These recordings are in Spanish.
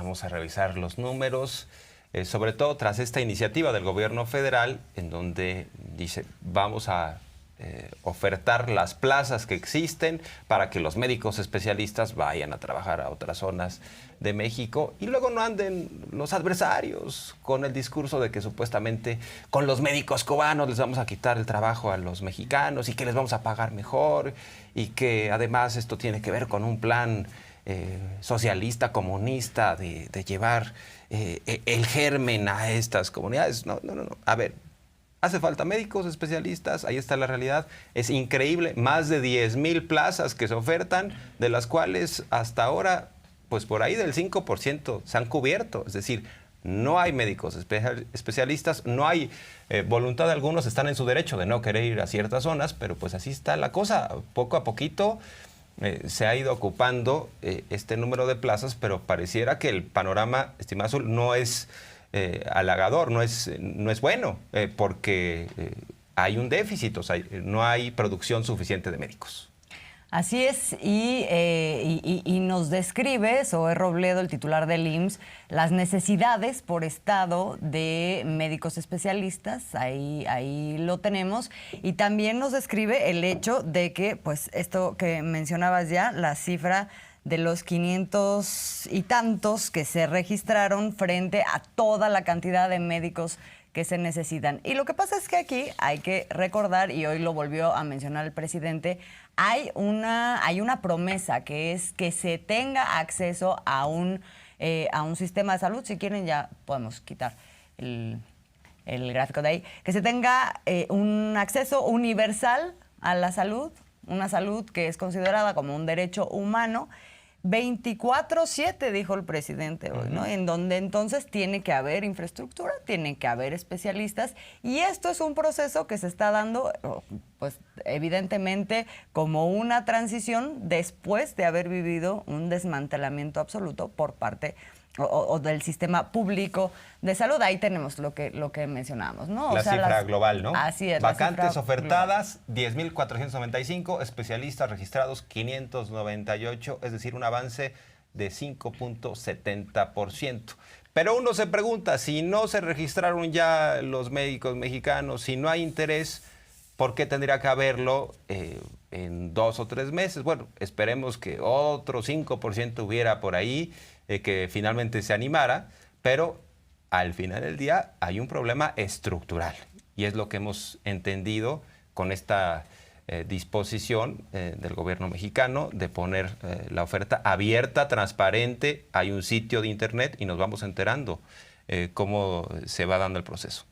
vamos a revisar los números, sobre todo tras esta iniciativa del gobierno federal, en donde dice, vamos a ofertar las plazas que existen para que los médicos especialistas vayan a trabajar a otras zonas de México y luego no anden los adversarios con el discurso de que supuestamente con los médicos cubanos les vamos a quitar el trabajo a los mexicanos y que les vamos a pagar mejor y que además esto tiene que ver con un plan socialista, comunista de llevar el germen a estas comunidades. No. A ver, hace falta médicos especialistas, ahí está la realidad. Es increíble, más de 10,000 plazas que se ofertan, de las cuales hasta ahora, pues por ahí del 5% se han cubierto. Es decir, no hay médicos especialistas, no hay voluntad de algunos, están en su derecho de no querer ir a ciertas zonas, pero pues así está la cosa. Poco a poquito se ha ido ocupando este número de plazas, pero pareciera que el panorama, estimado Azul, no es halagador, no es bueno, porque hay un déficit, o sea, no hay producción suficiente de médicos. Así es, y nos describe Zoé Robledo, el titular del IMSS, las necesidades por estado de médicos especialistas, ahí lo tenemos, y también nos describe el hecho de que, pues esto que mencionabas ya, la cifra de los 500 y tantos que se registraron frente a toda la cantidad de médicos que se necesitan. Y lo que pasa es que aquí hay que recordar, y hoy lo volvió a mencionar el presidente, hay una promesa que es que se tenga acceso a un sistema de salud. Si quieren ya podemos quitar el gráfico de ahí. Que se tenga un acceso universal a la salud, una salud que es considerada como un derecho humano, 24/7, dijo el presidente hoy, ¿no? En donde entonces tiene que haber infraestructura, tiene que haber especialistas, y esto es un proceso que se está dando, pues evidentemente, como una transición después de haber vivido un desmantelamiento absoluto por parte o del sistema público de salud. Ahí tenemos lo que mencionábamos, ¿no? La cifra global, ¿no? Así es. Vacantes ofertadas, 10,495, especialistas registrados, 598, es decir, un avance de 5.70%. Pero uno se pregunta, si no se registraron ya los médicos mexicanos, si no hay interés, ¿por qué tendría que haberlo en 2 o 3 meses? Bueno, esperemos que otro 5% hubiera por ahí, que finalmente se animara, pero al final del día hay un problema estructural y es lo que hemos entendido con esta disposición del gobierno mexicano de poner la oferta abierta, transparente. Hay un sitio de internet y nos vamos enterando cómo se va dando el proceso.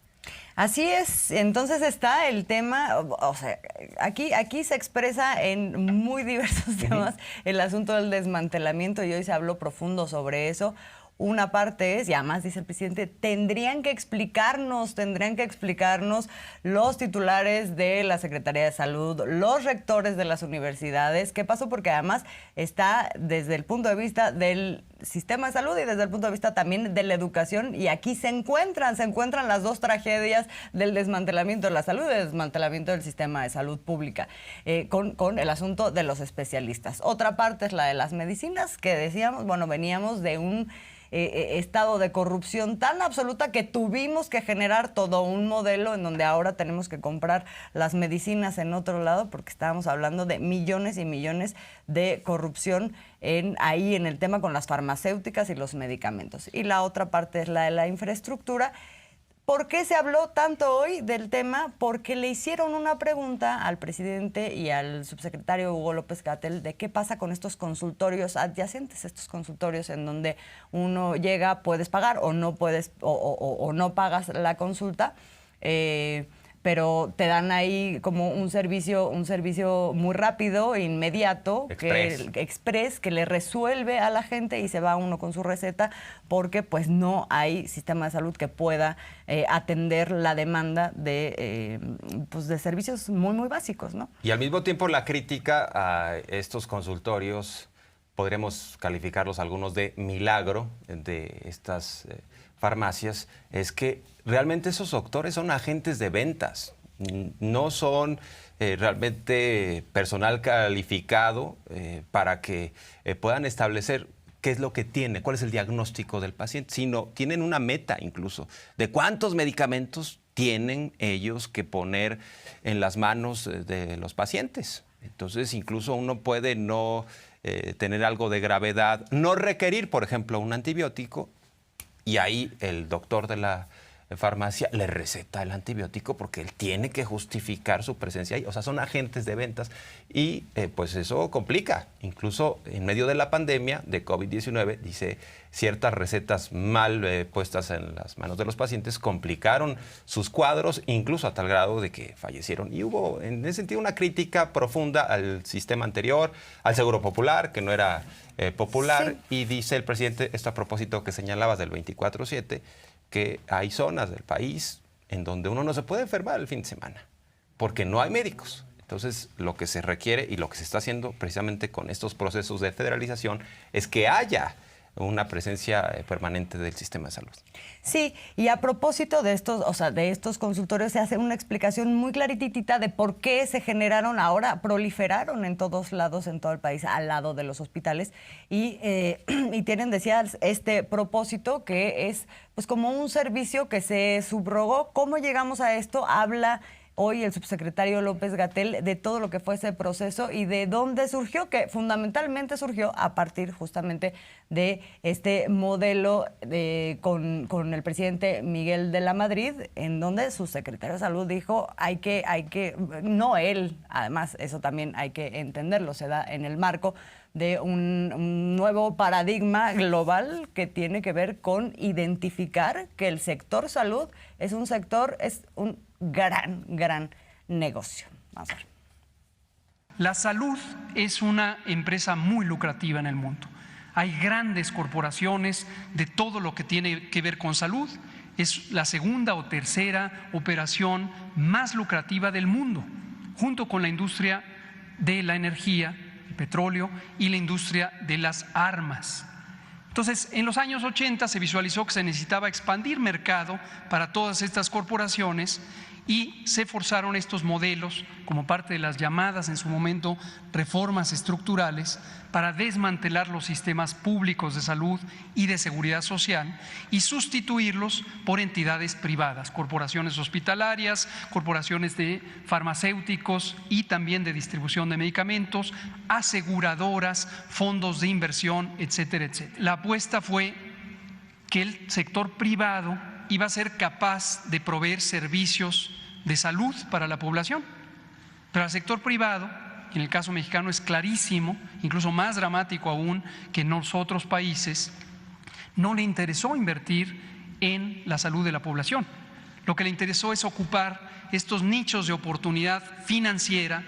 Así es, entonces está el tema, o sea, aquí se expresa en muy diversos temas el asunto del desmantelamiento, y hoy se habló profundo sobre eso. Una parte es, y además dice el presidente, tendrían que explicarnos los titulares de la Secretaría de Salud, los rectores de las universidades, qué pasó, porque además está desde el punto de vista del sistema de salud y desde el punto de vista también de la educación, y aquí se encuentran las dos tragedias del desmantelamiento de la salud y del desmantelamiento del sistema de salud pública, con el asunto de los especialistas. Otra parte es la de las medicinas, que decíamos, bueno, veníamos de un estado de corrupción tan absoluta que tuvimos que generar todo un modelo en donde ahora tenemos que comprar las medicinas en otro lado, porque estábamos hablando de millones y millones de corrupción ahí en el tema con las farmacéuticas y los medicamentos. Y la otra parte es la de la infraestructura. ¿Por qué se habló tanto hoy del tema? Porque le hicieron una pregunta al presidente y al subsecretario Hugo López-Gatell de qué pasa con estos consultorios adyacentes, estos consultorios en donde uno llega, puedes pagar o no puedes o no pagas la consulta, pero te dan ahí como un servicio muy rápido, inmediato, express, que le resuelve a la gente y se va uno con su receta, porque pues no hay sistema de salud que pueda atender la demanda de servicios muy, muy básicos, ¿no? Y al mismo tiempo la crítica a estos consultorios, podremos calificarlos algunos de milagro de estas farmacias, es que realmente esos doctores son agentes de ventas, no son realmente personal calificado para que puedan establecer qué es lo que tiene, cuál es el diagnóstico del paciente, sino tienen una meta incluso de cuántos medicamentos tienen ellos que poner en las manos de los pacientes. Entonces, incluso uno puede no tener algo de gravedad, no requerir, por ejemplo, un antibiótico, y ahí el doctor de la farmacia le receta el antibiótico porque él tiene que justificar su presencia ahí. O sea, son agentes de ventas y pues eso complica. Incluso en medio de la pandemia de COVID-19, dice, ciertas recetas mal puestas en las manos de los pacientes complicaron sus cuadros, incluso a tal grado de que fallecieron. Y hubo en ese sentido una crítica profunda al sistema anterior, al Seguro Popular, que no era popular. Sí. Y dice el presidente, esto a propósito que señalabas del 24/7, que hay zonas del país en donde uno no se puede enfermar el fin de semana porque no hay médicos. Entonces, lo que se requiere y lo que se está haciendo precisamente con estos procesos de federalización es que haya una presencia permanente del sistema de salud. Sí, y a propósito de estos, o sea, de estos consultorios, se hace una explicación muy claritita de por qué se generaron ahora, proliferaron en todos lados, en todo el país, al lado de los hospitales, y tienen, decía, este propósito que es pues como un servicio que se subrogó. ¿Cómo llegamos a esto? Habla hoy el subsecretario López-Gatell de todo lo que fue ese proceso y de dónde surgió, que fundamentalmente surgió a partir justamente de este modelo con el presidente Miguel de la Madrid, en donde su secretario de Salud dijo hay que, no él, además eso también hay que entenderlo, se da en el marco de un nuevo paradigma global que tiene que ver con identificar que el sector salud es un gran negocio. Vamos a ver. La salud es una empresa muy lucrativa en el mundo. Hay grandes corporaciones de todo lo que tiene que ver con salud. Es la segunda o tercera operación más lucrativa del mundo, junto con la industria de la energía, el petróleo, y la industria de las armas. Entonces, en los años 80 se visualizó que se necesitaba expandir mercado para todas estas corporaciones y se forzaron estos modelos como parte de las llamadas en su momento reformas estructurales para desmantelar los sistemas públicos de salud y de seguridad social y sustituirlos por entidades privadas, corporaciones hospitalarias, corporaciones de farmacéuticos y también de distribución de medicamentos, aseguradoras, fondos de inversión, etcétera, etcétera. La apuesta fue que el sector privado iba a ser capaz de proveer servicios de salud para la población. Pero al sector privado, en el caso mexicano es clarísimo, incluso más dramático aún que en los otros países, no le interesó invertir en la salud de la población. Lo que le interesó es ocupar estos nichos de oportunidad financiera,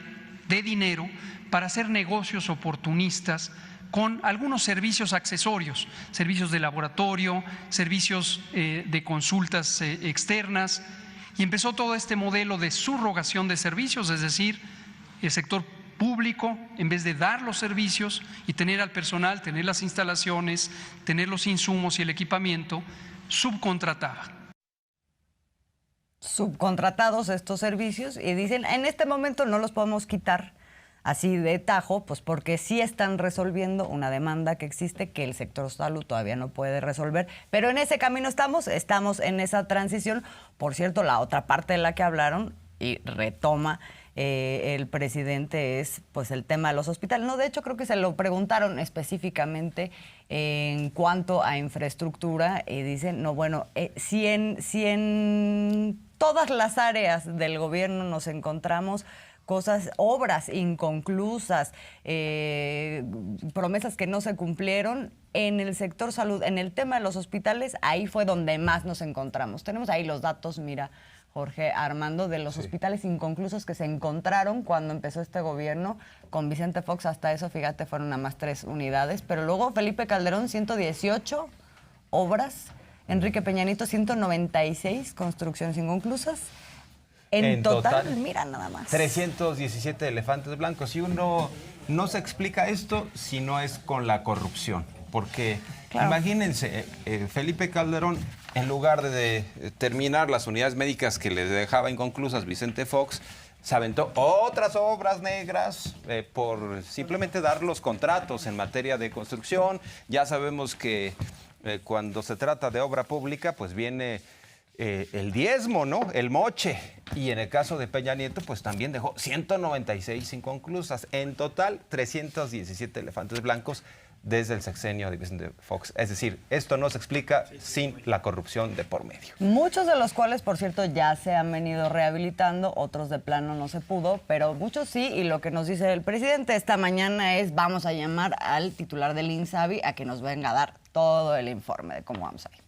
de dinero, para hacer negocios oportunistas con algunos servicios accesorios, servicios de laboratorio, servicios de consultas externas, y empezó todo este modelo de subrogación de servicios, es decir, el sector público, en vez de dar los servicios y tener al personal, tener las instalaciones, tener los insumos y el equipamiento, subcontrataba. Subcontratados estos servicios y dicen, en este momento no los podemos quitar así de tajo, pues porque sí están resolviendo una demanda que existe que el sector salud todavía no puede resolver, pero en ese camino estamos en esa transición. Por cierto, la otra parte de la que hablaron y retoma el presidente es pues el tema de los hospitales. No, de hecho creo que se lo preguntaron específicamente en cuanto a infraestructura y dicen, no, bueno, si en todas las áreas del gobierno nos encontramos obras inconclusas, promesas que no se cumplieron, en el sector salud, en el tema de los hospitales, ahí fue donde más nos encontramos. Tenemos ahí los datos, mira, Jorge Armando, de los hospitales inconclusos que se encontraron cuando empezó este gobierno. Con Vicente Fox hasta eso, fíjate, fueron nada más 3 unidades, pero luego Felipe Calderón, 118 obras, Enrique Peña Nieto, 196 construcciones inconclusas. En total, mira nada más. 317 elefantes blancos. Y uno no se explica esto si no es con la corrupción. Porque claro, imagínense, Felipe Calderón en lugar de terminar las unidades médicas que le dejaba inconclusas Vicente Fox, se aventó otras obras negras por simplemente dar los contratos en materia de construcción. Ya sabemos que cuando se trata de obra pública, pues viene el diezmo, ¿no? El moche. Y en el caso de Peña Nieto, pues también dejó 196 inconclusas. En total, 317 elefantes blancos desde el sexenio de Vicente Fox. Es decir, esto no se explica sin la corrupción de por medio. Muchos de los cuales, por cierto, ya se han venido rehabilitando, otros de plano no se pudo, pero muchos sí, y lo que nos dice el presidente esta mañana es: vamos a llamar al titular del INSABI a que nos venga a dar todo el informe de cómo vamos a ir.